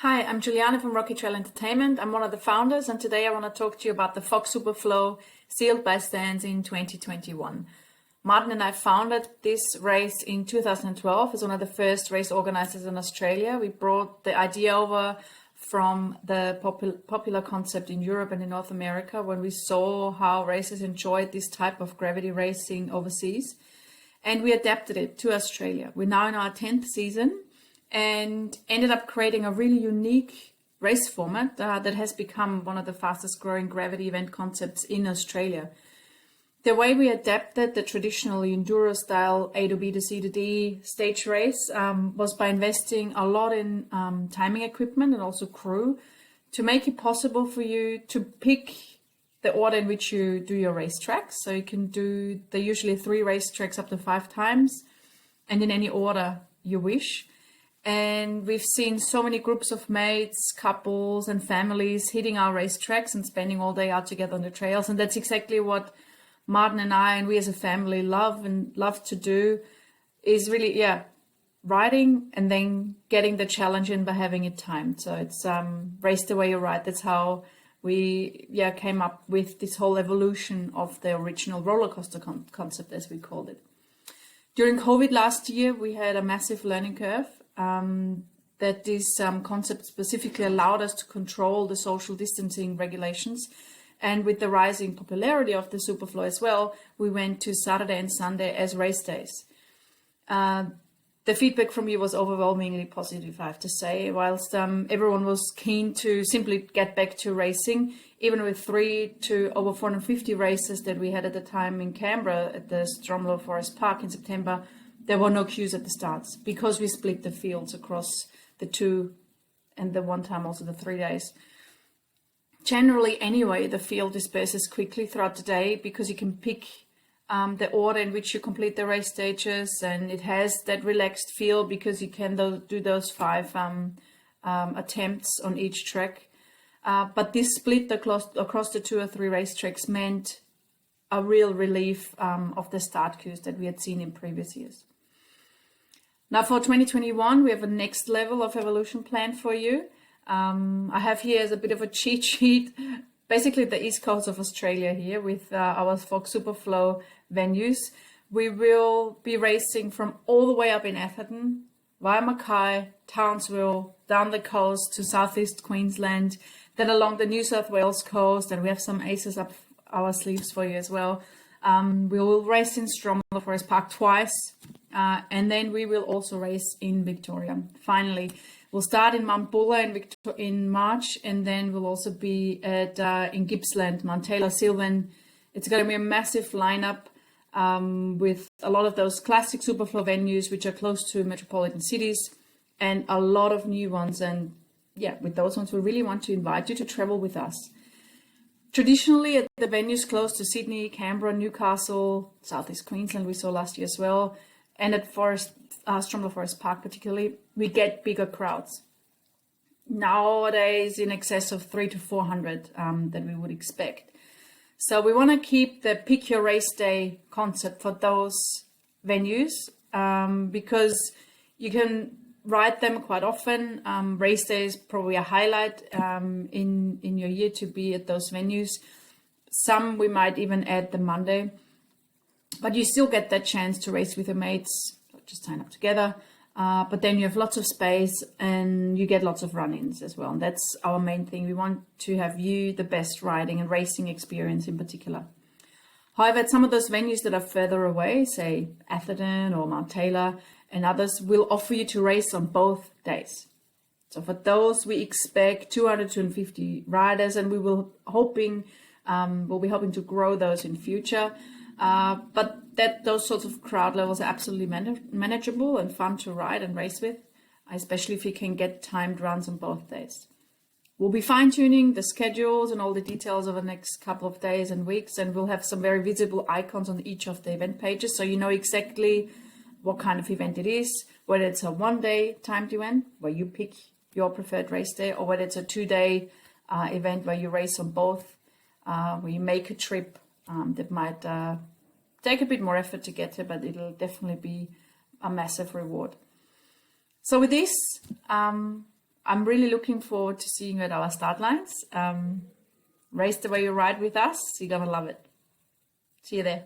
Hi, I'm Juliane from Rocky Trail Entertainment. I'm one of the founders, and today I want to talk to you about the Fox Superflow Sealed by Stands in 2021. Martin and I founded this race in 2012 as one of the first race organizers in Australia. We brought the idea over from the popular concept in Europe and in North America when we saw how racers enjoyed this type of gravity racing overseas, and we adapted it to Australia. We're now in our 10th season and ended up creating a really unique race format that has become one of the fastest growing gravity event concepts in Australia. The way we adapted the traditional enduro style A to B to C to D stage race was by investing a lot in timing equipment and also crew to make it possible for you to pick the order in which you do your race tracks. So you can do the usually 3 race tracks up to 5 times and in any order you wish. And we've seen so many groups of mates, couples and families hitting our racetracks and spending all day out together on the trails. And that's exactly what Martin and I and we as a family love to do, is really, riding and then getting the challenge in by having it timed. So it's race the way you ride. That's how we came up with this whole evolution of the original roller coaster concept, as we called it. During COVID last year, we had a massive learning curve. That this concept specifically allowed us to control the social distancing regulations. And with the rising popularity of the Superflow as well, we went to Saturday and Sunday as race days. The feedback from you was overwhelmingly positive, I have to say. Whilst everyone was keen to simply get back to racing, even with 3 to over 450 races that we had at the time in Canberra at the Stromlo Forest Park in September, there were no queues at the starts because we split the fields across the 2 and the one time also the 3 days. Generally, anyway, the field disperses quickly throughout the day because you can pick the order in which you complete the race stages, and it has that relaxed feel because you can do those 5 attempts on each track. But this split across the 2 or 3 race tracks meant a real relief of the start queues that we had seen in previous years. Now for 2021, we have a next level of evolution planned for you. I have here as a bit of a cheat sheet, basically the east coast of Australia here with our Fox Superflow venues. We will be racing from all the way up in Atherton, via Mackay, Townsville, down the coast to southeast Queensland, then along the New South Wales coast, and we have some aces up our sleeves for you as well. We will race in Stromlo Forest Park twice, and then we will also race in Victoria. Finally, we'll start in Mount Buller in March, and then we'll also be at in Gippsland, Mount Taylor, Sylvan. It's going to be a massive lineup with a lot of those classic Superflow venues, which are close to metropolitan cities, and a lot of new ones. And with those ones, we really want to invite you to travel with us. Traditionally, at the venues close to Sydney, Canberra, Newcastle, Southeast Queensland, we saw last year as well, and at Stromlo Forest Park particularly, we get bigger crowds. Nowadays, in excess of 300 to 400 that we would expect. So we want to keep the pick your race day concept for those venues because you can ride them quite often. Race day is probably a highlight in your year to be at those venues. Some we might even add the Monday, but you still get that chance to race with your mates, just sign up together. But then you have lots of space and you get lots of run-ins as well. And that's our main thing. We want to have you the best riding and racing experience in particular. However, at some of those venues that are further away, say Atherton or Mount Taylor and others, will offer you to race on both days. So for those, we expect 200 to 250 riders, and we'll be hoping to grow those in future. But those sorts of crowd levels are absolutely manageable and fun to ride and race with, especially if you can get timed runs on both days. We'll be fine-tuning the schedules and all the details over the next couple of days and weeks, and we'll have some very visible icons on each of the event pages, so you know exactly what kind of event it is, whether it's a 1-day timed event where you pick your preferred race day, or whether it's a 2-day event where you race on both, where you make a trip that might take a bit more effort to get to, but it'll definitely be a massive reward. So with this, I'm really looking forward to seeing you at our start lines. Race the way you ride with us. You're going to love it. See you there.